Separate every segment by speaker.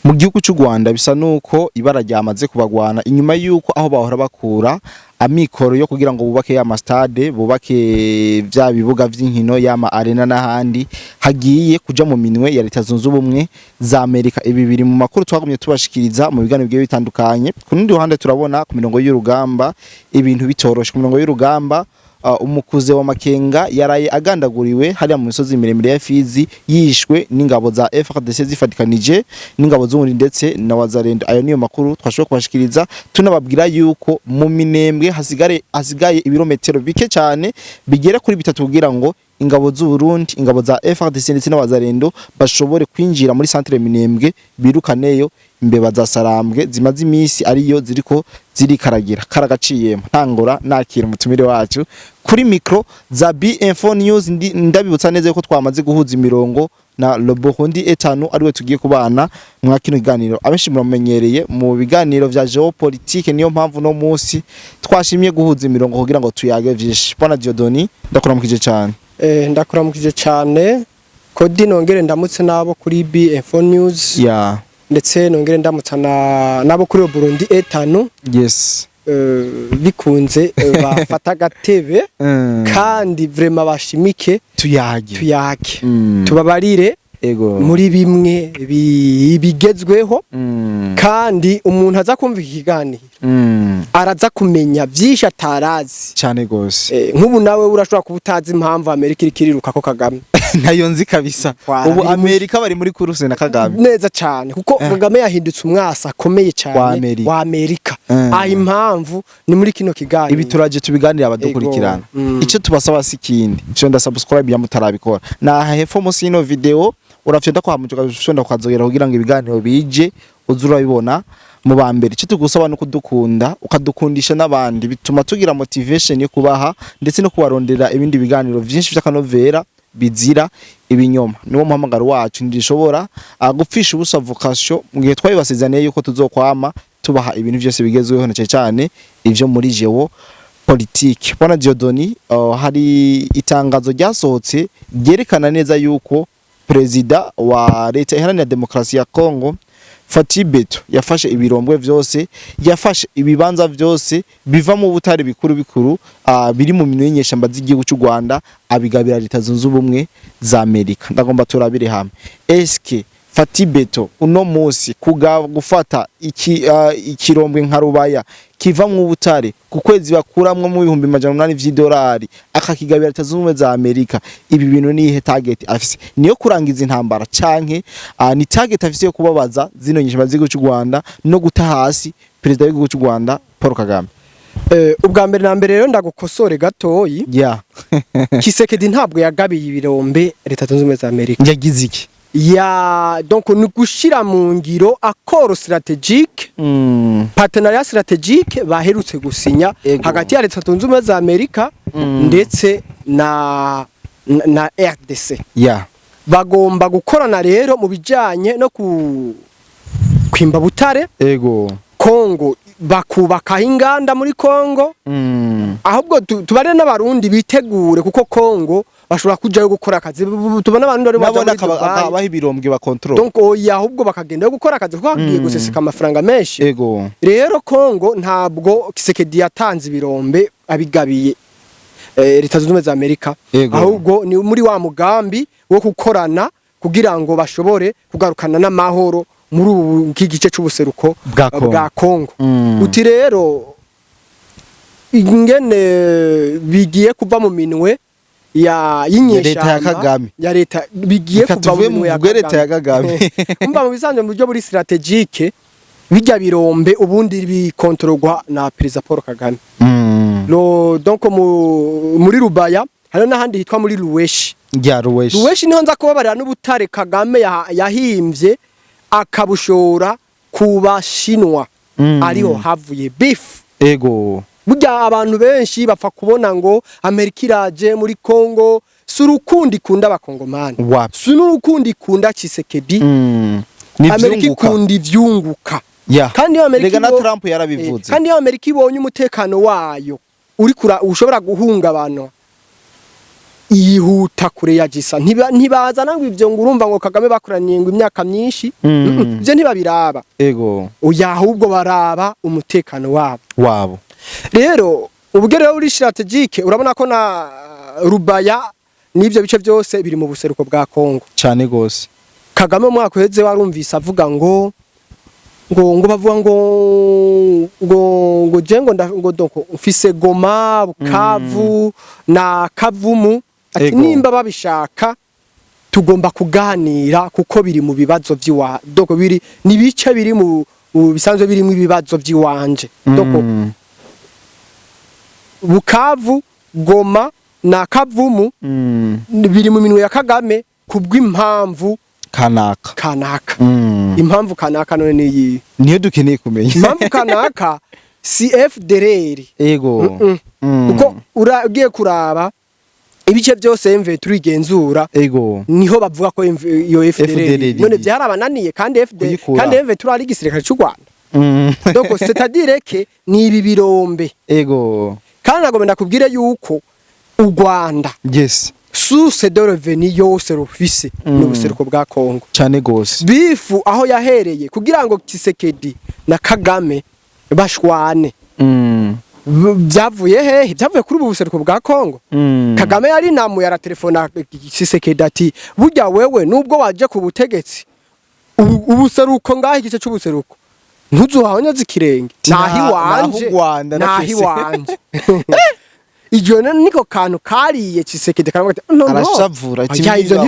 Speaker 1: mu gihugu cy'u Rwanda bisa nuko ibara ryamaze kubagwana inyuma yuko aho bahora bakura amikoro yo kugira ngo bubake ya stade bubake vya bibuga vy'inkino yama arena n'ahandi hagiye kuja mu minwe ya Leta Zunze Ubumwe za Amerika. Ibi biri mu makuru twagumye tubashikiriza mu biganiro bigiye bitandukanye. Ku rundi ruhande turabona ku mirongo y'urugamba ibintu bitoroshe. Ku mirongo y'urugamba umukuze wa Makenga yaraye agandaguriwe hariya mu misozi miremire ya Fizi yishwe n'ingabo za FARDC zifatikanije n'ingabo z'umuri ndetse na Wazalendo. Ayo niyo makuru twashobora kubashikiriza tunababwira yuko mu Minembwe hasigaye ibirometero bike cyane bigera kuri 3 kugira ngo ingabo z'u Burundi, ingabo za FARDC ndetse na Wazalendo bashobore kwinjira muri centre Minembwe birukaneyo imbeba za Sarambwe zimaze imisi ariyo ziriko zirikaragira karagaciyemo ntangora nakira umutumire wacu kuri micro za B-Info News. Ndabibutsa neza ko twamaze guhuza imirongo na Lobohondi etanu ariwe tugiye kubana mwa kino kiganiro. Abenshi muramenyereye mu biganiro vya geopolitique, niyo mpamvu no munsi twashimye guhuza imirongo kugira ngo tuyage vyinshi. Bwana Diodoni ndakuramukije cyane.
Speaker 2: Ndakuramukije cyane Kodi, nongere ndamutse nabo kuri B-Info News ndetse nongere ndamutsa nabo kuri Burundi etanu.
Speaker 1: Yes.
Speaker 2: Bikunze bafata gatebe kandi vraiment bashimike tuyage tubabarire
Speaker 1: ego
Speaker 2: muri bimwe bigezweho kandi umuntu aza kumva ikiganiro araza kumenya byinshi atarazi
Speaker 1: cyane gose.
Speaker 2: Nk'ubu nawe urashobora kubutazi impamvu Amerika ikiriruka ko Kagame
Speaker 1: nayo nzi kabisa. Ubu Amerika bari muri kuruse na Kagame
Speaker 2: neza cyane kuko Kagame yahindutse umwasa akomeye cyane wa Amerika. Impamvu ni muri kino kiganiro
Speaker 1: ibi turaje tubiganira abadukurikirana. Icyo tubasaba sikindi cyo ndasubscribe ya mutarabikora na hepfo munsi y'ino video urafyenda ko hamujuka ushonda kwazogera kugira ngo ibiganiro bije uzura bibona mu bambere. Icyo tugusaba no kudukunda ukadukundisha n'abandi bituma tugira motivation yo kubaha ndetse no kubarondera ibindi biganiro byinshi by'akanovera bizira ibinyoma. Niwo muhamagaro wacu ndishobora gupfisha ubusa vocation mu gihe twabibasezaniye yuko tuzokwama tubaha ibintu byose bigezweho na cyane ivyo muri jewo politique. Bwana Diodoni, hari itangazo ryasohotse ryerekana neza yuko Prezida wa Leta Iharanira Demokarasi ya Kongo Fatibeto yafashe ibirombwe vyose, yafashe ibibanza vyose biva mu butare bikuru biri mu minwe y'inyeshamba z'igihugu cy'u Rwanda abigabira Leta Zunze Ubumwe za Amerika. Ndagomba turabire hamwe eske Fatibeto uno munsi gufata ikirombwe nka Rubaya kiva mu butare ku kwezi bakuramwe mu 800 vy'idolari akakigabira Leta Zunze Ubumwe za Amerika, ibi bintu ni ihe target afise? Niyo kurangiza intambara canke ni target afise yo kubabaza zino nyishima z'igihugu cy'u Rwanda no guta hasi perezida w'igihugu cy'u Rwanda Paul Kagame?
Speaker 2: Ubwa mbere na mbere rero ndagukosore gatoyi. Kisekedi ntabwo yagabiye ibirombe Leta Zunze Ubumwe za Amerika.
Speaker 1: Yagize iki?
Speaker 2: Donc ni gushira mu ngiro accord strategique, partenariat strategique baherutse gusinya hagati ya Leta Zunze Ubumwe za Amerika ndetse na RDC. Bagomba gukorana rero mu bijanye no kwimba butare. Kongo bakubaka inganda muri Kongo. Ahubwo tubare n'abarundi bitegure kuko Kongo bashobora kujayo gukora akazi. Tubona abantu ari
Speaker 1: babaha ibirombwe ba control.
Speaker 2: Donc ahubwo bakagenda gukora akazi kuko bagiye guseseka amafaranga menshi. Rero Kongo ntabwo Kisekedi yatanze ibirombe abigabiye Leta Zunze Ubumwe za Amerika, ahubwo ni muri wa mugambi wo gukorana kugira ngo bashobore kugarukana n'amahoro muri ubu gice cy'ubuseruko bwa Kongo. Uti rero ingene bigiye kuva mu minwe
Speaker 1: Leta ya Kagame
Speaker 2: ya Leta bigiye kuva mu minwe ya
Speaker 1: Leta ya Kagame.
Speaker 2: Umva mu bisanzwe mu buryo buri strategique bijya birombe ubundi bikontororwa na Perezida Paul Kagame. Donc muri Rubaya hari n'ahandi hitwa muri Ruweshi. Ruweshi niho nza kubabarira n'ubutare Kagame yahimbye akabushora kubashinwa ariho havuye beef. Burya abantu benshi bapfa kubona ngo Amerika iraje muri Kongo, surukundi kunda abakongomani, sunurukundi kunda Kisekedi. Amerika ikunda ivyunguka. Kandi Amerika
Speaker 1: na Trump yarabivuze.
Speaker 2: Kandi Amerika ibonye umutekano wayo uri ushobora guhungabana yihuta kure ya gisa ntibazana ngo ivyo ngo urumva ngo Kagame bakoraniye ngo imyaka myinshi ivyo ntibabiraba
Speaker 1: ego
Speaker 2: oya ahubwo baraba umutekano
Speaker 1: wabo
Speaker 2: rero ubwo rero uri strategique urabona ko na Rubaya n'ivyo bice byose biri mu buseruko bwa Kongo
Speaker 1: cyane gose
Speaker 2: Kagame mu mwaka uheze warumvise avuga ngo bavuga ngo jengo ngo doko ufise Goma Bukavu na Kavumu ati nimba babishaka tugomba kuganira kuko biri mu bibazo by'iwa doko biri nibice biri mu bisanzwe biri mu bibazo by'iwanje doko Bukavu Goma na Kavumu biri mu minwe ya Kagame kubw'impamvu kanaka impamvu kanaka none niyi
Speaker 1: niyo dukeneye kumenya
Speaker 2: impamvu kanaka CFDR
Speaker 1: ego
Speaker 2: uko uragiye kuraba ibice byose MV3 igenzura
Speaker 1: ego
Speaker 2: niho bavuga ko iyo FDR none byarabananiye kandi MV3 ari gisirikare cy'u Rwanda donc c'est-à-dire que ni ibi birombe
Speaker 1: ego
Speaker 2: kandi nagomba kubwire yuko u Rwanda
Speaker 1: yes
Speaker 2: source de revenu yose rufise n'ubuseruko bwa Kongo
Speaker 1: cyane gose
Speaker 2: bifu aho yahereye kugira ngo Kisekedi na Kagame bashwane byavuye hehe byavuye kuri ubuseruko bwa Kongo Kagame yari namu yara telefona Kisekedi ati burya wewe nubwo waje ku butegetsi ubuseruko ngaho igice cy'ubuseruko ntuzuhanya zikirenge nahi wanje Ijo niko kantu kariye Kisekedi karamwe
Speaker 1: arashavura
Speaker 2: ivyo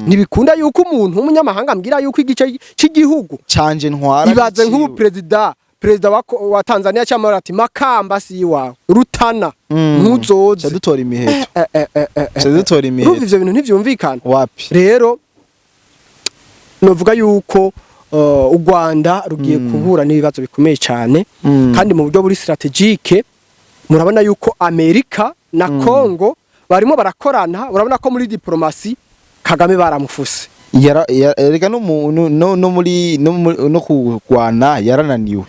Speaker 2: ntibikunda yuko umuntu w'umunyamahanga ambwira yuko igice cy'igihugu
Speaker 1: canje ntwara
Speaker 2: ibaze nk'ubu perezida wa Tanzania cyamara ati Makamba si wawe Rutana ntuzoze
Speaker 1: dutora imiheto dutora imiheto
Speaker 2: ivyo bintu ntivyumvikana
Speaker 1: wapi
Speaker 2: rero novuga yuko u Rwanda rugiye kubura n'ibibazo bikomeye cyane kandi mu buryo buri strategique murabona yuko Amerika na Kongo barimo barakorana urabona ko muri diplomasi Kagame baramufuse
Speaker 1: erega no muri no kugwana yarananiwe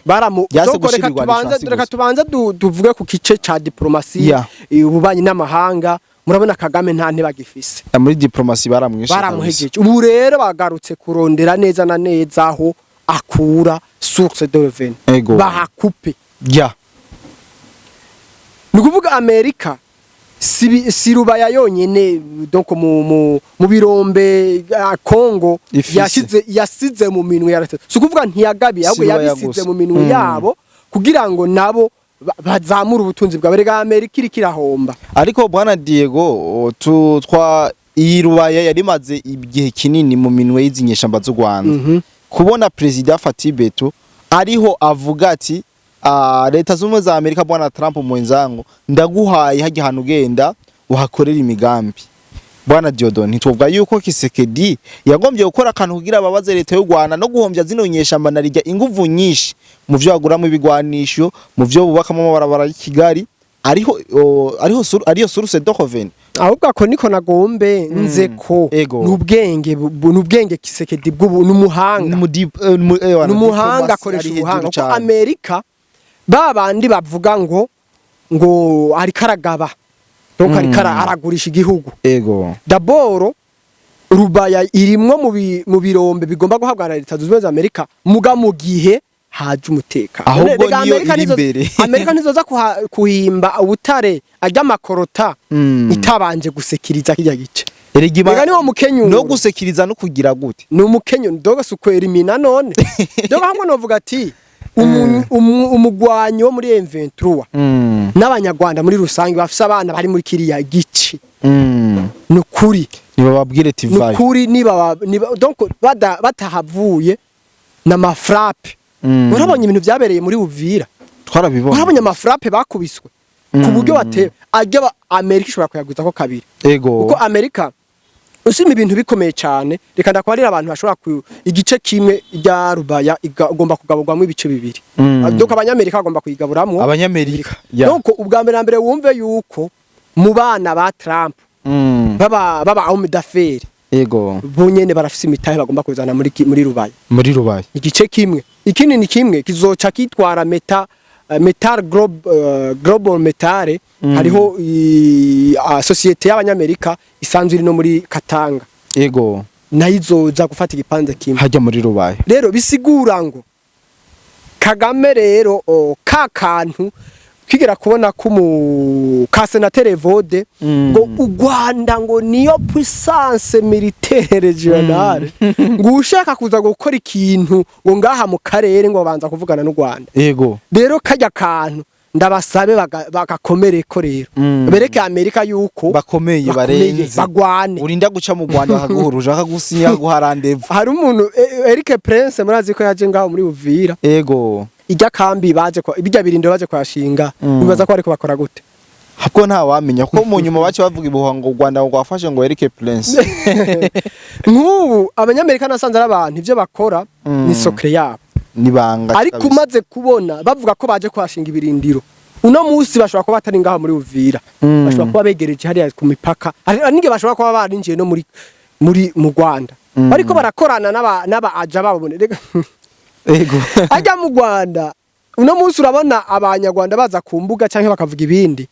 Speaker 2: reka tubanza tuvuge ku kice ca diplomasi ububanyi n'amahanga murabona Kagame nta ntibagifise
Speaker 1: muri diplomasi
Speaker 2: baramuhejeje ubu rero bagarutse kurondera neza na neza aho akura source de revenu bahakupe nukuvuga Amerika si Rubaya yonyene donc mu birombe Kongo yasize mu minwe ya leta sukuvuga ntiyagabi ahubwo yabisize mu minwe yabo kugira ngo nabo bazamura ubutunzi bwa berega Amerika irikirahomba
Speaker 1: ariko bwana Diego iyi Rubaya yari maze igihe kinini mu minwe y'izinyeshamba z'u Rwanda kubona president Fatibeto ariho avuga ati leta z'umwe za Amerika bwana Trump mwenzangu ndaguhaye haje hanu genda uhakorera imigambi bwana Diodon ntitubwa yuko Kisekedi yagombye gukora akantu kugira ababaze leta y'u Rwanda no guhombya zino nyeshamba narijya inguvu nyinshi mu byo aguramo ibigwanisho mu byo bubakamo amabarabara y'Kigali ariho source de revenu
Speaker 2: ahubwo ko niko nagombe nze ko nubwenge Kisekedi bw'ubu n'umuhanga n'umuhanga akoresha ubuhanga ko Amerika babandi bavuga ngo ari karagaba donc ari aragurisha igihugu d'abord Rubaya irimwo mu birombe bigomba guhabwa na leta z'ubumwe za Amerika muga mu gihe haje umutekano
Speaker 1: ahubwo niyo imbere
Speaker 2: Amerika nizoza kuhimba ubutare ajya makorota itabanje gusekiriza kijya gice Erega niwo mukenyuro
Speaker 1: no gusekiriza no kugira gute
Speaker 2: ni umukenyuro doga sukwera imina none doga hamwe novuga ati umugwanyi wo muri M23 n'abanyarwanda muri rusange bafise abana bari muri kiriya gice nukuri
Speaker 1: nibababwire tivaye
Speaker 2: nukuri niba donc batahavuye na mafrappe urabonye ibintu byabereye muri Uvira
Speaker 1: twarabibonye
Speaker 2: urabonye amafrappe bakubiswe ku buryo bateye ajya Amerika ishobora kuyagwiza ko kabiri kuko Amerika usima ibintu bikomeye cyane reka ndakwarira abantu bashobora igice kimwe rya Rubaya igomba kugaburwamo ibice bibiri donc abanyamerika agomba kuyigaburamo
Speaker 1: abanyamerika
Speaker 2: donc ubwa mbere wumve yuko mu bana ba Trump baba homme d'affaires bonyene barafise imitahe bagomba kuzana muri Rubaya
Speaker 1: muri Rubaya
Speaker 2: igice kimwe ikindi ni kimwe kizoca kitwara meta Metal Global Metal hariho societe y'abanyamerika isanzwe iri no muri Katanga
Speaker 1: yego
Speaker 2: nayizoza gufata igipanze kimwe
Speaker 1: hajya muri Rubaye
Speaker 2: rero bisigura ngo Kagame rero ka kantu kwigera kubona ko ka senateri Vode ngo u Rwanda ngo niyo puissance militaire regionale ngo ushaka kuza gukora ikintu ngo ngaha mu karere ngo banza kuvugana n'u Rwanda
Speaker 1: yego
Speaker 2: rero kajya kantu ndabasabe bagakomere ko rero bereke Amerika yuko
Speaker 1: bakomeye barenze
Speaker 2: bagwane
Speaker 1: urinda guca mu Rwanda bakaguhuruje akagusinya guharandevu
Speaker 2: hari umuntu Eric Prince murazi ko yaje ngaho muri Uvira
Speaker 1: yego
Speaker 2: ijya kambi baje ko ibijya birindiro baje kwashinga bibaza ko ariko bakora gute
Speaker 1: hako nta wamenya ko mu nyuma bace bavuga ibuhango Rwanda ngo gwafashe ngo Eric Prince
Speaker 2: nk'ubu abanyamerika nasanze abantu ivyo bakora ni secret yabo
Speaker 1: nibanga
Speaker 2: ariko umaze kubona bavuga ko baje kwashinga ibirindiro uno munsi bashobora kuba batari ngaho muri Uvira bashobora kuba begereje hariya ku mipaka ninge bashobora kuba barinjiye no muri mu Rwanda ariko barakorana n'aba aja babone
Speaker 1: ego
Speaker 2: ajya mu Rwanda uno munsi urabona abanyarwanda baza ku mbuga canke bakavuga ibindi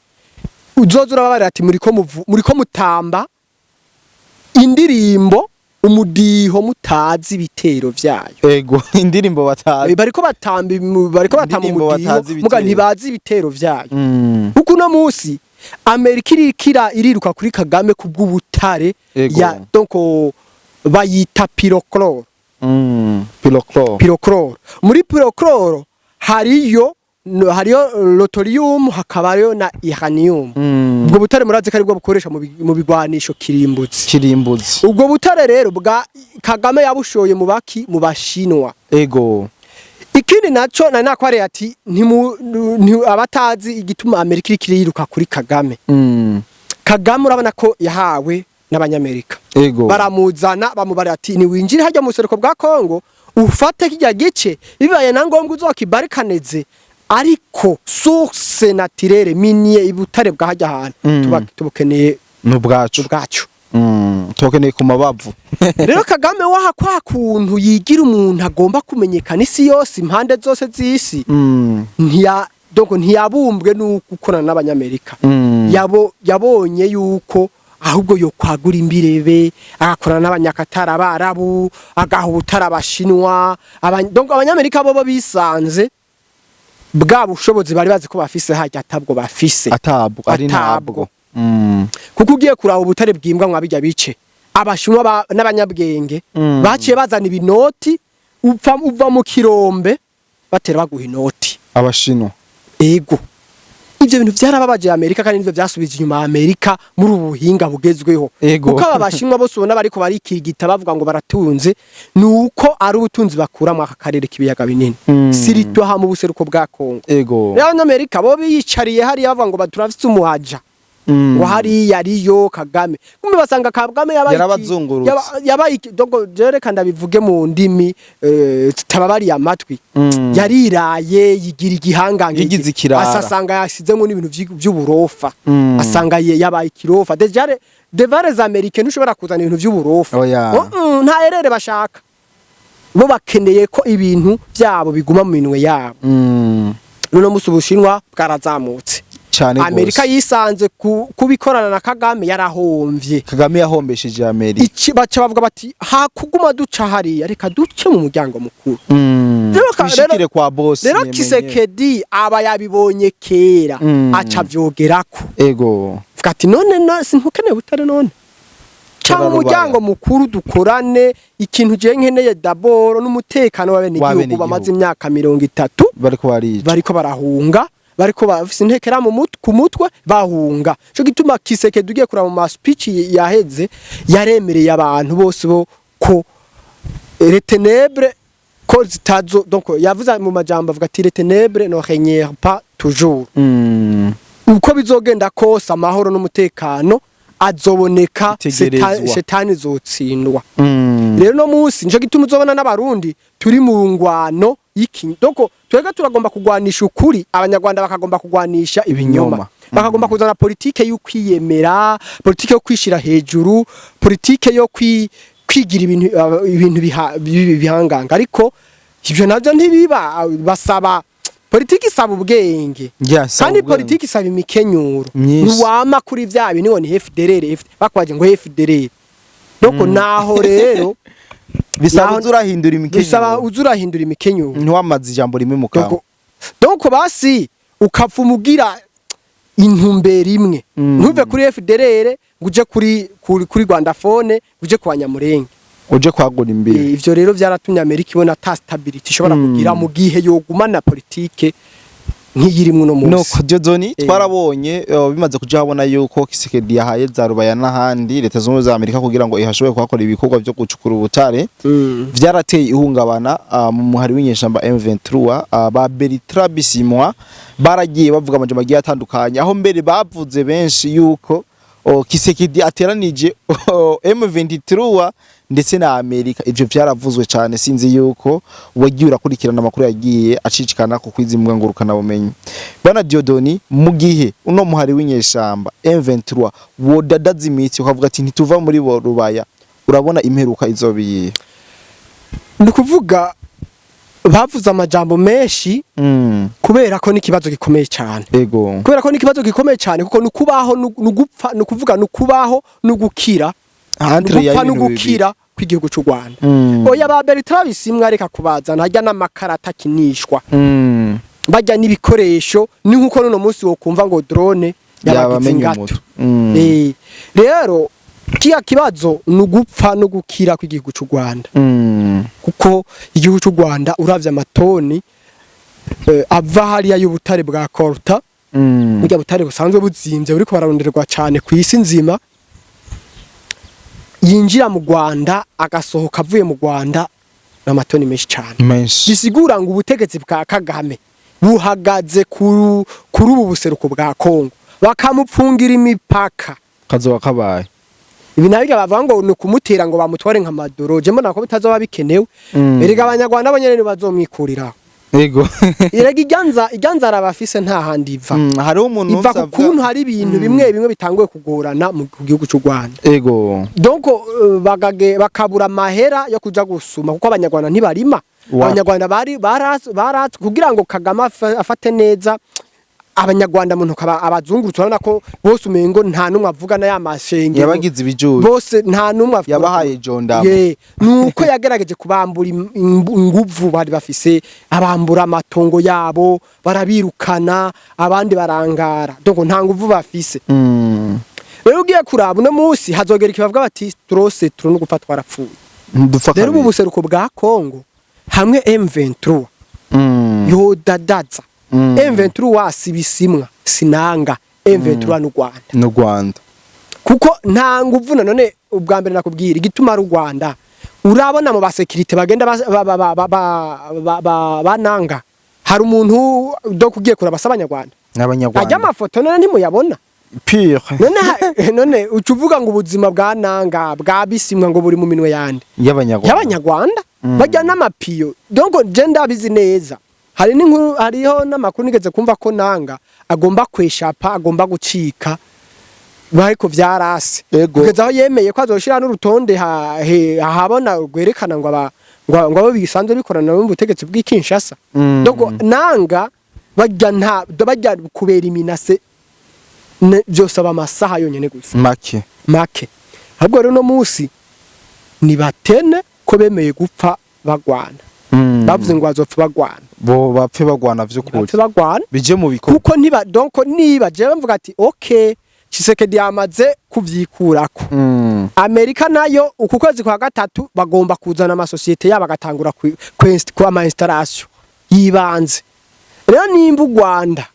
Speaker 2: uzoza urabara ati muriko mutamba indirimbo umudiho mutazi ibitero vyayo
Speaker 1: ego indirimbo batazi
Speaker 2: bariko batamba umudiho muga ntibazi ibitero vyayo kuko uno munsi Amerika iriruka kuri Kagame kubw'ubutare ya donc bayita pyrochlore pyrochlore muri pyrochlore hariyo lotorium hakabayo na uranium ubwo butare murazi ko ari bwo bukoresha mu bigwanisho kirimbuzi ubwo butare rero bwa Kagame yabushoye mu bashinwa
Speaker 1: ego
Speaker 2: ikindi naco nakware ati abatazi igituma Amerika ikiriruka kuri Kagame Kagame urabona ko yahawe n'abanyamerika baramuzana bamubara ati ni winjire hajya mu sereko bwa Kongo ufate kijya gice bibaye na ngombwa uzokibarikaneze ariko source naturelle minier ibutare bwa hajya ahantu tubukeneye
Speaker 1: n'ubwacu tubukeneye ku mabavu
Speaker 2: rero Kagame waha kwa kuntu yigira umuntu agomba kumenyekana isi yose impande zose z'isi ntiyabumbwe n'ugukorana n'abanyamerika yabonye yuko ahubwo yo kwagura imbirebe agakorana n'abanyakatara abarabu agahutara abashinwa abanyamerika bo bisanze bwa bushobozi bari bazi ko bafise hajya atabwo bafise
Speaker 1: ari ntabwo
Speaker 2: kuko ugiye kuraba ubutare bwimbwa mwabijya bice abashinwa n'abanyabwenge baciye bazana ibinoti uva mu kirombe batera baguha inoti
Speaker 1: abashinwa
Speaker 2: ego ivyo bintu byarababaje Amerika kandi nivyo byasubije inyuma Amerika muri ubuhinga bugezweho kuko abashinwa bose ubona bariko barikirigita bavuga ngo baratunze nuko ari ubutunzi bakura mu akarere k'ibiyaga binini sirito ha mu buseruko bwa Kongo rero Amerika bo biyicariye hari bavuga ngo baturafise umuhaja wahari yariyo Kagame kumbe basanga Kagame yabaye donc jere kandi bivuge mu ndimi tababari amatwi yariraye yigira igihangange asasanga yashizemo n'ibintu by'uburofa asanga yabaye ikirofa devares américaines ushobora kuzana ibintu by'uburofa nta erere bashaka bo bakeneye ko ibintu byabo biguma mu minwe yabo none musu Bushinwa bwarazamutse Amerika yisanze kubikorana na Kagame yarahomvye
Speaker 1: Kagame yahombesheje Amerika
Speaker 2: baca bavuga bati ha kuguma duca hariya reka duce mu muryango mukuru
Speaker 1: twishikire kwa boss
Speaker 2: rero Kisekedi aba yabibonye kera aca vyogerako
Speaker 1: ego
Speaker 2: vuga ati none sintukeneye butare none cyangwa umuryango mukuru dukorane ikintu je nkeneye daboro n'umutekano w'abenegihugu bamaze imyaka 30 bariko barahunga bariko bafise intekera ku mutwe bahunga cyo gituma Kisekedi ugiye kura mu speech yaheze yaremereye abantu bose bo ko retenebre ko zitazo donc yavuze mu majambo avuga ati retenebre no régner pas toujours uko bizogenda kose amahoro n'umutekano azoboneka shetani zotsindwa rero no munsi nje gituma uzobona n'abarundi turi mu ngwano iki doko twega turagomba kugwanisha ukuri abanyarwanda bakagomba kugwanisha ibinyoma bakagomba kuzana politike y'ukwiyemera politike yo kwishira hejuru politike yo kwigira ibintu bihanganga ariko ibyo navyo ntibiba basaba politiki isaba ubwenge kandi politiki isaba imikenyuro ntiwama kuri vya bintu ngo ni FDLR bakwaje ngo FDLR doko naho rero
Speaker 1: bisaba uzurahindura imikenyuro
Speaker 2: ntiwamaze
Speaker 1: ijambo rimwe mu kanwa
Speaker 2: doko basi ukapfumugira intumbero imwe ntuve kuri FDLR nguje kuri Rwandafone nguje kwa Nyamurenge
Speaker 1: uje kwagura imbere
Speaker 2: ivyo rero byaratumye Amerika ibona ta stability ishobora kugira mu gihe yogumana politike nk'iyirimwe no munsi
Speaker 1: nuko Dieudonné twarabonye bimaze kuja habona yuko Kisekedi yahaye za rubaya n'ahandi leta z'umwe za Amerika kugira ngo ihashoboye kwakora ibikorwa byo gucukura ubutare vyarateye ihungabana mu muhari w'inyeshamba M23 ba Bertrand Bisimwa baragiye bavuga amajambo agiye atandukanye aho mbere bavuze benshi yuko Kisekedi ateranije M23 ndetse na Amerika ivyo vyaravuzwe cyane sinzi yuko wagiye urakurikirana amakuru yagiye acicikana ku kwizimwa ngurukana bumenyi bana Dieudonné mu gihe uno muhari w'inyeshamba M23 wodadaza imitsi ukavuga ati ntituva muri bo rubaya urabona imperuka izobiye
Speaker 2: ni kuvuga bavuze amajambo menshi kubera ko nikibazo gikomeye cyane
Speaker 1: ego
Speaker 2: kubera ko nikibazo gikomeye cyane kuko nukubaho nugupfa nukuvuga nukubaho nugukira gupfa nugukira kw'igihugu cy'u Rwanda oya ba Bertrand Bisimwa reka kubaza ntajya n'amakarata kinishwa bajya n'ibikoresho ni nkuko none munsi wo kumva ngo drone yabagize ngato rero kiya kibazo nugupfa nugukira kw'igihugu cy'u Rwanda kuko igihugu cy'u Rwanda uravye amatoni ava hariya y'ubutare bwa Kolta burya butare busanzwe buzimvye buriko bararonderwa cyane ku isi nzima yinjira mu Rwanda agasohoka avuye mu Rwanda n'amatoni menshi cyane bisigura ngo ubutegetsi bwa Kagame buhagaze kuri ubu buseruko bwa Kongo bakamupfungira imipaka
Speaker 1: kazoba kabaye
Speaker 2: ibi nabiga bavuga ngo ni kumutera ngo bamutware nka madoro je mbona ko bitazoba bikenewe erega abanyarwanda abanyene bazomwikurira
Speaker 1: yego
Speaker 2: irega iganza arabafise nta handi iva
Speaker 1: hari umuntu
Speaker 2: iva kukuntu hari ibintu bimwe bitanguye kugorana mu gihugu cy'u Rwanda
Speaker 1: yego
Speaker 2: donc bakabura amahera yo kuja gusuma kuko abanyarwanda ntibarima abanyarwanda baratse kugira ngo Kagame afate neza abanyarwanda muntu abazungurutse urabona ko bose umengo nta numwe avuga na yamashenge
Speaker 1: yabagize ibijuju
Speaker 2: bose nta numwe
Speaker 1: yabahaye jondamo
Speaker 2: nuko yagerageje kubambura inguvu bari bafise abambura amatongo yabo barabirukana abandi barangara donc nta nguvu bafise rero ugiye kuraba no munsi hazogera ikibavuga bati turose no gupfa twarapfuye rero ubu buseruko bwa Kongo hamwe M23 yodadaza M23 sibisimwa sinanga M23 n'u Rwanda kuko nta nguvu none ubwa mbere nakubwira igituma ari Rwanda urabona mu basekirite bagenda bananga hari umuntu do kugiye kurabasa abanyarwanda ajya amafoto none ntimuyabona
Speaker 1: pire
Speaker 2: none ucuvuga ngo ubuzima bwa nanga bwa bisimwa ngo buri mu minwe yande y'abanyarwanda bajya n'amapiyo donc je ndabizi neza hari n'inkuru hariho n'amakuru nigeze kumva ko nanga agomba kweshapa agomba gucika bariko vyarase kugeza aho yemeye ko azoshira n'urutonde habona gwerekana ngo abo bisanzwe bikorana mu butegetsi bw'Kinshasa donc nanga bajya kubera iminase byose abamasaha yonyene gusa make ahubwo rero no munsi ni batene ko bemeye gupfa bagwana bavuze ngo bazopfa bagwana
Speaker 1: bo bapfe bagwana vy'ukuri bije mu bikorwa
Speaker 2: kuko niba je bamvuga ati okay Kisekedi yamaze kuvyikurako Amerika nayo uku kwezi kwa gatatu bagomba kuzana amasosiyete yabo agatangura kwa ama installation yibanze rero nimba u Rwanda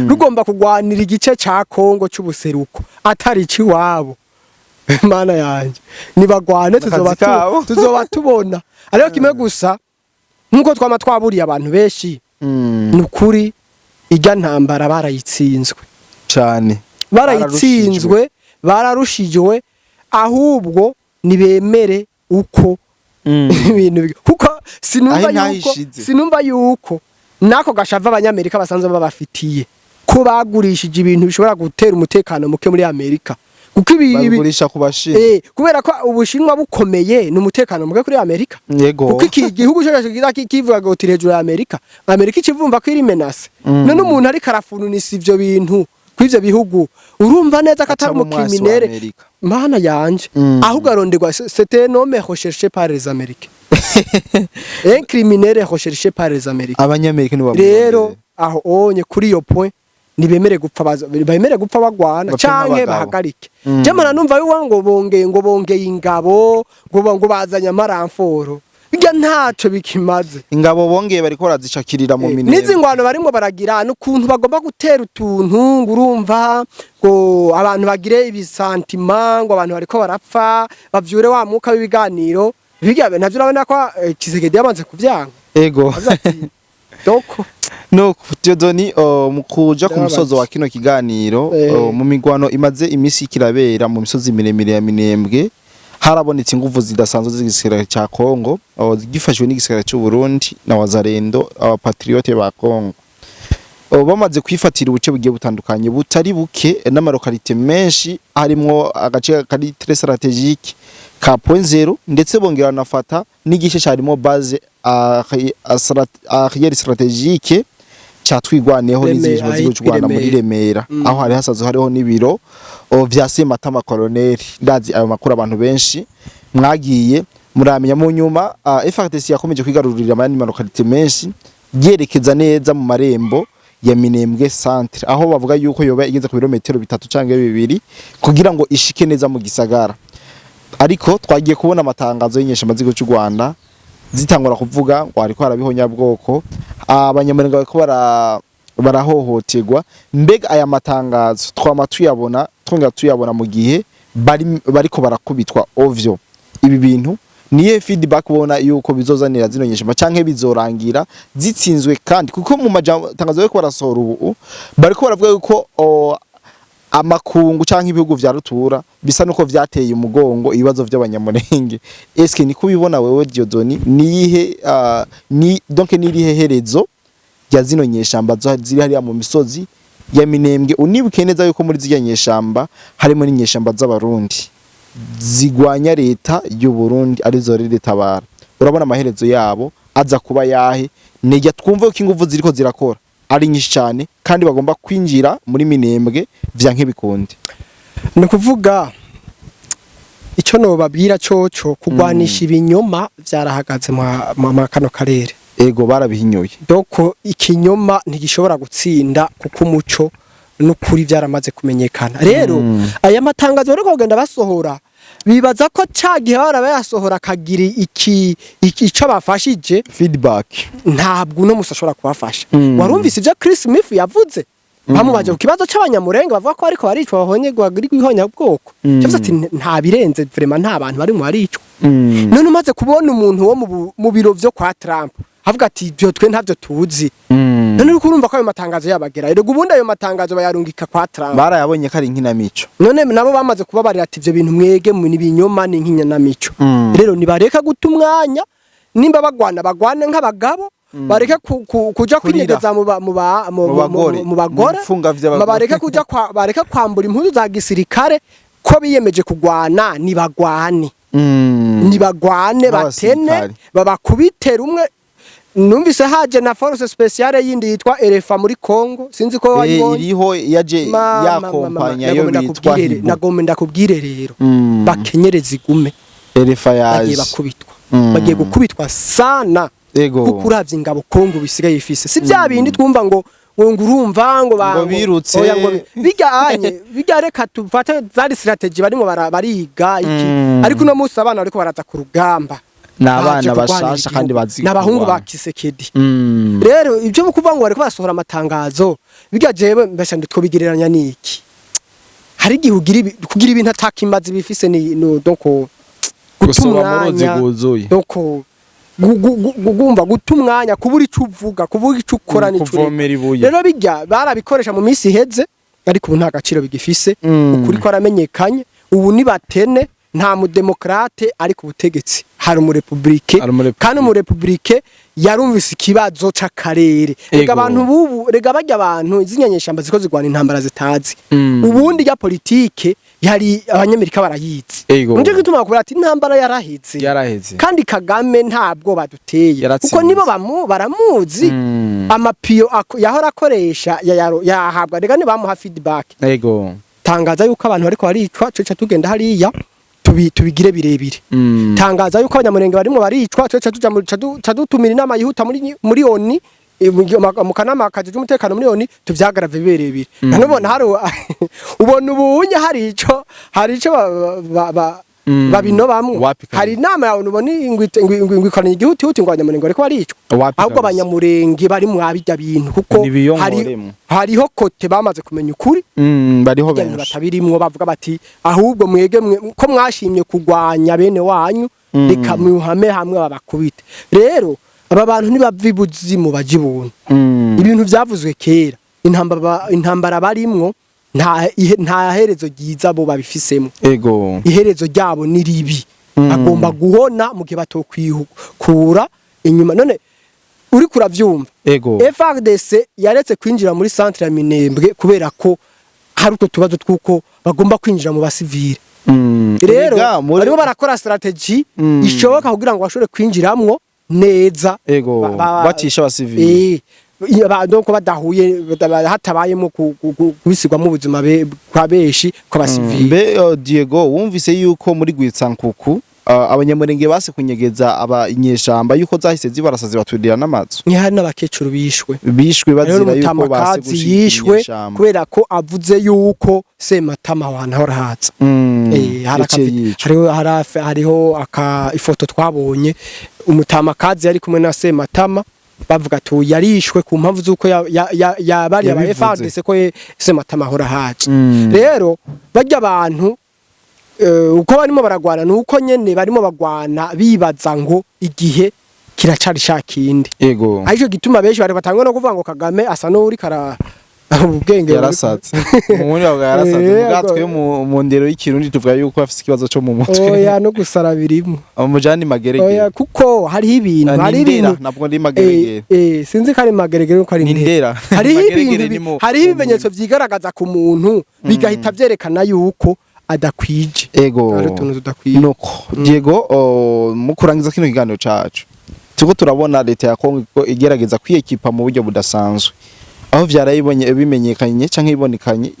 Speaker 2: rugomba kugwanira igice ca Kongo cy'ubuseruko atari ci wabo mana yanje nibagwane tuzoba tubona ariko kimwe gusa nkuko twama twaburiye abantu benshi nukuri ijya ntambara barayitsinzwe
Speaker 1: cyane
Speaker 2: barayitsinzwe bararushijwe ahubwo nibemere uko ibintu kuko sinumva yuko nako gashava abanyamerika basanzwe babafitiye ko bagurishije ibintu bishobora gutera umutekano muke muri Amerika kuko
Speaker 1: babigurisha ku bashina
Speaker 2: kubera ko ubushinwa bukomeye n'umutekano muke kuri Amerika kuko iki gihugu cyo kiza kivuga ngo hejuru ya Amerika ikivumva ko iri menace none umuntu ari karafununisa ivyo bintu kw'ivyo bihugu urumva neza ko atari umucriminere mana yanje ahubwo aronderwa c'était nommé recherché par les Américains un criminel recherché par les Américains
Speaker 1: abanyamerika nibo
Speaker 2: rero aho onye kuri iyo point nibemere gupfa bagwana canke bahagarike jamana numva ngo bongeye ingabo ngo bazanya amaramforo bijya ntaco bikimaze
Speaker 1: ingabo bongeye bariko barazicakirira mu minwe
Speaker 2: nizi ngwano barimo baragira n'ukuntu bagomba gutera utuntu ngurumva ngo abantu bagire ibisantima ngo abantu bariko barapfa bavyure wa muka w'ibiganiro bijya navyo urabona ko Kisekedi yabanze kuvyanga
Speaker 1: ego
Speaker 2: doko
Speaker 1: no Theodoni mu kuja ku musozo wa kino kiganiro mu migwano imaze imisi kirabera mu misozi miremire ya Minembwe harabonetse inguvu zidasanzwe z'igisirikare ca Kongo gifashwe n'igisirikare cy'u Burundi na wazarendo abapatriote ba Kongo bamaze kwifatira ubuce bugiye butandukanye butari buke n'amarokalite menshi harimwo agace kari très stratégique ka point zero ndetse bongera nafata n'igice cyarimo base arrière stratégique cyatwigwaneho n'izijwe z'Rwanda muri Remera aho hari hasazo hariho n'ibiro vya Sematama Colonel ndazi ayo makuru abantu benshi mwagiye muramenya mu nyuma FARDC yakomeje kwigarurira amani marokalite menshi yerekeza neza mu marembo ya Minembwe centre aho bavuga yuko yoba igeze ku birometero 3 canke 2 kugira ngo ishike neza mu gisagara ariko twagiye kubona amatangazo y'inyesha mazigo cy'u Rwanda zitangura kuvuga ngo ariko harabihonya bwoko abanyamurenga bariko barahohoterwa mbega aya matangazo twama tuyabona mu gihe bariko barakubitwa ovyo ibi bintu niye feedback bona yuko bizozanira zino nyeshamba canke bizorangira zitsinzwe kandi kuko mu matangazo yo barasohora ubu bariko baravuga yuko amakungu canke ibihugu vya rutura bisa nuko vyateye umugongo ibibazo vy'abanyamurenge eske ni kubibona wewe Diodoni nihe donc nirihe herezo ya zino nyeshamba ziri hariya mu misozi ya Minembwe unibuke neza yuko muri zirya nyeshamba harimo n'inyeshamba z'abarundi zigwanya leta y'u Burundi arizo itababarira urabona amaherezo yabo aza kuba yahe nejya twumva ko inguvu ziriko zirakora ari nyinshi cyane kandi bagomba kwinjira muri Minembwe vya nk'ibikundi
Speaker 2: ni kuvuga icyo no babwira coco kugwanisha ibinyoma vyarahagaze mu kano karere
Speaker 1: ego barabihinyoye
Speaker 2: doko ikinyoma ntigishobora gutsinda kuko umuco n'ukuri byaramaze kumenyekana rero aya matangazo rero kugenda basohora bibaza ko cagihe barabayasohora kagira ico bafashije
Speaker 1: feedback
Speaker 2: ntabwo uno musashobora kubafasha warumvise ivyo Chris Smith yavuze bamubaje ku kibazo c'abanyamurenge bavuga ko ariko baricwa bahonyegwa ihonya bwoko cyavuze ati nta birenze vraiment nta bantu bari mu baricwa none umaze kubona umuntu wo mu biro vyo kwa Trump havuga ati byo twe ntavyo tuzi none uri kurumva ko ayo matangazo yabagera rero ubundi ayo matangazo bayarungika kwa Trump
Speaker 1: barayabonye kari nkinamico
Speaker 2: none nabo bamaze kubabarira ati ivyo bintu mwege mu nibinyoma ni nkinyanamico rero nibareka guta umwanya nimba bagwane nk'abagabo bareke kuja kwinyegeza mu bagore bareke kwambura impuzu za gisirikare ko biyemeje kugwana nibagwane batene babakubite rumwe numvise haje na force speciale yindi yitwa Elefa muri Kongo sinzi ko wayibonye
Speaker 1: iriho yaje yakompanya yo bitwa
Speaker 2: nagomba ndakubwire rero bakenyereza igume
Speaker 1: Elefa yaje
Speaker 2: bagiye gukubitwa sana kuko uravye ingabo Kongo bisigaye ifise si bya bindi twumva ngo urumva ngo
Speaker 1: birutse
Speaker 2: bijya reka tufate zari strategy barimo bariga iki ariko no musi abana bariko baraza ku rugamba
Speaker 1: n'abana bashasha kandi bazi
Speaker 2: n'abahungu ba Kisekedi rero ibyo bukuvuga ngo bariko basohora amatangazo bijya jewe mbese nditwobigereranya niki hari kugira ibintu atakimazi bifise ni doko
Speaker 1: gutumwanya
Speaker 2: doko gugumba gutumwanya kubura icuvuga kuvuga icukora n'icuri rero bijya barabikoresha mu misi heze ariko ubu nta gaciro bigifise ukuri ko aramenyekanye ubu ni batene nta mu demokrate ari ku butegetsi hari mu republike kandi mu republike yarumvise ikibazo c'akarere rega abantu bubu rega bajya abantu izinyanyeshamba ziko zigwana intambara zitazi ubundi ya politike yari abanyamerika barayizi
Speaker 1: Ego.
Speaker 2: nje gituma kubera ati intambara yaraheze kandi Kagame ntabwo baduteye kuko nibo baramuzi amapiyo yahora akoresha yahabwa rega bamuha feedback
Speaker 1: ego
Speaker 2: tangaza yuko abantu bariko baricwa cyo tugenda hariya tubigire birebire tangaza yuko abanyamurenge barimo baricwa cyo tuja dutumira inama yihuta muri oni mu kanama kajeje umutekano muri oni tuvyagarave birebire nanone hari ubona ubunya hari ico babino bamwe hari inama yawe ubona ingwikoranye igihuti ngo abanyamurenge bariko baricwa ahubwo abanyamurenge bari mu abijya bintu kuko hariho kote bamaze kumenya ukuri
Speaker 1: bariho benshi
Speaker 2: batabirimwo bavuga bati ahubwo mwege ko mwashimye kugwanya bene wanyu reka muhame hamwe babakubite rero aba bantu nibava ibuzimu baje ibuntu ibintu vyavuzwe kera intambara barimwo nta herezo ryiza bo babifisemo
Speaker 1: ego
Speaker 2: iherezo ryabo ni ribi agomba guhona mu gihe batokwihukura inyuma none uri kuravyumva
Speaker 1: ego
Speaker 2: FARDC yaretse kwinjira muri centre ya Minembwe kubera ko hari utwo tubazo twuko bagomba kwinjira mu basivile rero barimo barakora strategy ishoboka kugira ngo bashobore kwinjiramwo neza
Speaker 1: ego batisha abasivile
Speaker 2: donc badahuye hatabayemo kubisigwa mu buzima kwa beshi kwa basivile
Speaker 1: Diego wumvise yuko muri Gwitsankuku abanyamurenge base kunyegeza inyeshamba yuko zahise zibarasazi baturira n'amazu
Speaker 2: ni hari n'abakecuru bishwe
Speaker 1: bazira yuko base
Speaker 2: gushishwe kubera ko avuze yuko Sematama wana horahatsa hariho ifoto twabonye umutamakazi yari kumwe na Sematama bavuga tu yarishwe ku mpamvu zuko yabari aba FARDC ko Sematama horahatsa rero bajya abantu uko barimo baragwana nuko nyene barimo bagwana bibaza ngo igihe kiracari shakindi
Speaker 1: ego
Speaker 2: arico gituma benshi bari batangwa no kuvuga ngo Kagame asa no uri kara ubwenge
Speaker 1: yarasatse umuntu yavuga yarasatse mugatwe mu ndero y'ikirundi tuvuga yuko afite ikibazo cyo mu mutwe
Speaker 2: oya no gusara birimo
Speaker 1: umujani magerege
Speaker 2: oya kuko hari ibintu
Speaker 1: nabwo ndi magerege
Speaker 2: sinzi ko ari magerege ko ari
Speaker 1: ndera
Speaker 2: hari ibintu hari ibimenyetso vyigaragaza ku muntu bigahita vyerekana yuko adakwije
Speaker 1: ego nuko Diego mukurangiza kino kiganiro cacu tuko turabona leta ya Kongo igerageza kwiyekipa mu buryo budasanzwe aho vyarayibonye bimenyekanye canke ibonekanye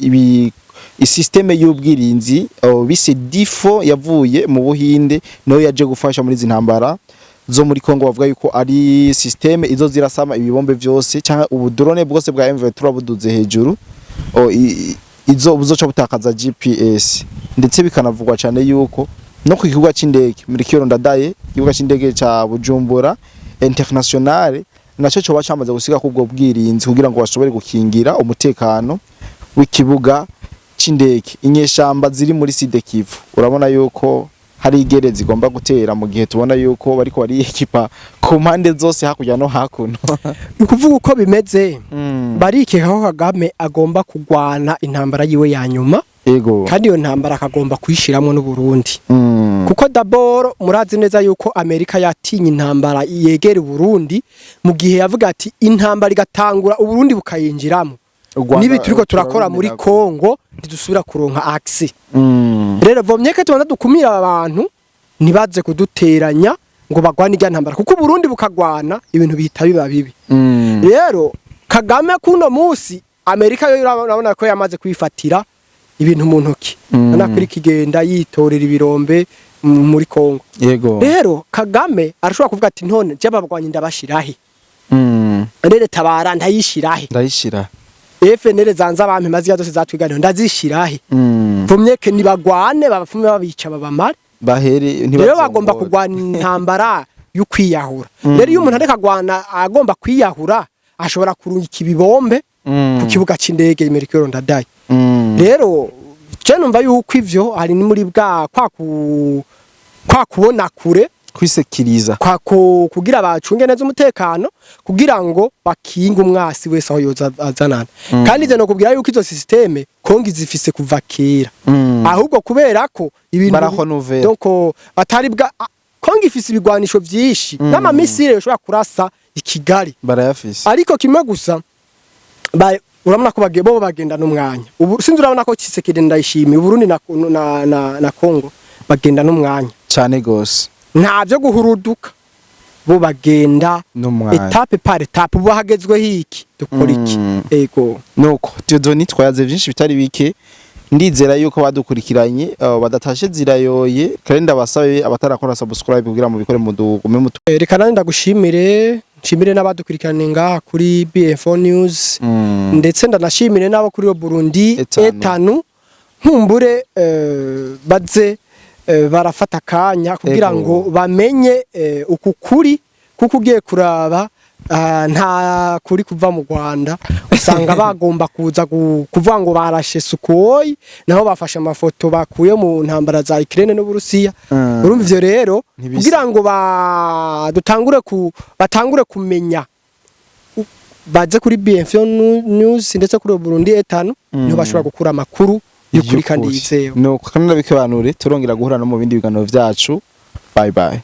Speaker 1: isysteme y'ubwirinzi bise difo yavuye mu Buhinde no yaje gufasha muri zintambara zo muri Kongo bavuga yuko ari systeme izo zirasama ibibombe vyose canke ubudrone bwose bwa M23 buduze hejuru izo buzoca butakaza GPS ndetse bikanavugwa cyane yuko no ku kibuga c'indege muri Kirondadaye kibuga c'indege ca Bujumbura International naco cyo bacamaze gusiga kubwo bwirinzi kugira ngo bashobore gukingira umutekano w'ikibuga c'indege inyeshamba ziri muri Sud Kivu urabona yuko hari igere zigomba gutera mu gihe tubona yuko bariko bari ekipa ku mpande zose hakurya no hakuno
Speaker 2: ukuvuga uko bimeze barikeka ko Kagame agomba kugwana intambara yiwe ya nyuma
Speaker 1: ego
Speaker 2: kandi iyo ntambara akagomba kuyishiramo n'u Burundi kuko d'abord murazi neza yuko Amerika yatinye intambara yegera Burundi mu gihe yavuga ati intambara igatangura u Burundi bukayinjiramo nibi turiko turakora muri Kongo ntidusubira kuronka access rero vomyeke tubanza dukumira abantu nibaze kuduteranya ngo bagwane ijya ntambara kuko Burundi bukagwana ibintu bihita biba bibi rero Kagame kuno musi Amerika yo urabona ko yamaze kwifatira ibintu mu ntoki anakuri kigenda yitorera ibirombe muri Kongo
Speaker 1: yego
Speaker 2: rero Kagame arashobora kuvuga ati none je babagwanye ndabashirahe rero tabara ndayishirahe FNL zanza abampe maziga zose zatwiganiro ndazishirahe vumyeke nibagwane babafume babica babamare
Speaker 1: bahere
Speaker 2: rero bagomba kugwana intambara y'ukwiyahura rero iyo umuntu areka gwana agomba kwiyahura ashobora kurungika ibibombe ku kibuga c'indege muri Kirondadaye rero je numva yuko ivyo hari ni muri bwa kwa kubona kure
Speaker 1: kwisekiriza
Speaker 2: kugira abacunge neza umutekano kugira ngo bakinga umwasi wese aho yoza azanana kandi je no kubwira yuko izo systeme Kongo izifise kuva kera ahubwo kubera ko ibintu donc batari bwa Kongo ifise ibigwanisho vyinshi n'amamisire yoshobora kurasa ikigali
Speaker 1: barayafise
Speaker 2: ariko kimwe gusa urabona ko bo bagenda n'umwanya ubu sinzi urabona ko Tshisekedi ndayishimiye Burundi na Congo bagenda n'umwanya
Speaker 1: cyane gose
Speaker 2: nta byo guhuruduka bo bagenda etape par etape bo hagezwe hiki dukora iki ego
Speaker 1: nuko Dieudonné twayaze byinshi bitari bike ndizera yuko badukurikiranye badatashe zirayoye kandi ndabasabe abatarakora subscribe kugira mu bikore mu dugume mutu
Speaker 2: reka nandi ndagushimire nshimire n'abadukurikiranye ngaha kuri BF4 News ndetse ndanashimire n'abo kuri Burundi etanu nkumbure baze barafata kanya kugira ngo bamenye ukukuri kuko ugiye kuraba nta kuri kuva mu Rwanda usanga bagomba kuza kuvuga ngo barashe Sukoyi naho bafashe amafoto bakuye mu ntambara za Ukraine no Burusiya urumva ivyo rero kugira ngo batangure kumenya baze kuri BF4 News ndetse kuri Burundi etanu niho bashobora gukura amakuru y'ukuri kandi yizewe
Speaker 1: nuko kandi ndabikibanure turongera guhura no mu bindi biganiro vyacu bye bye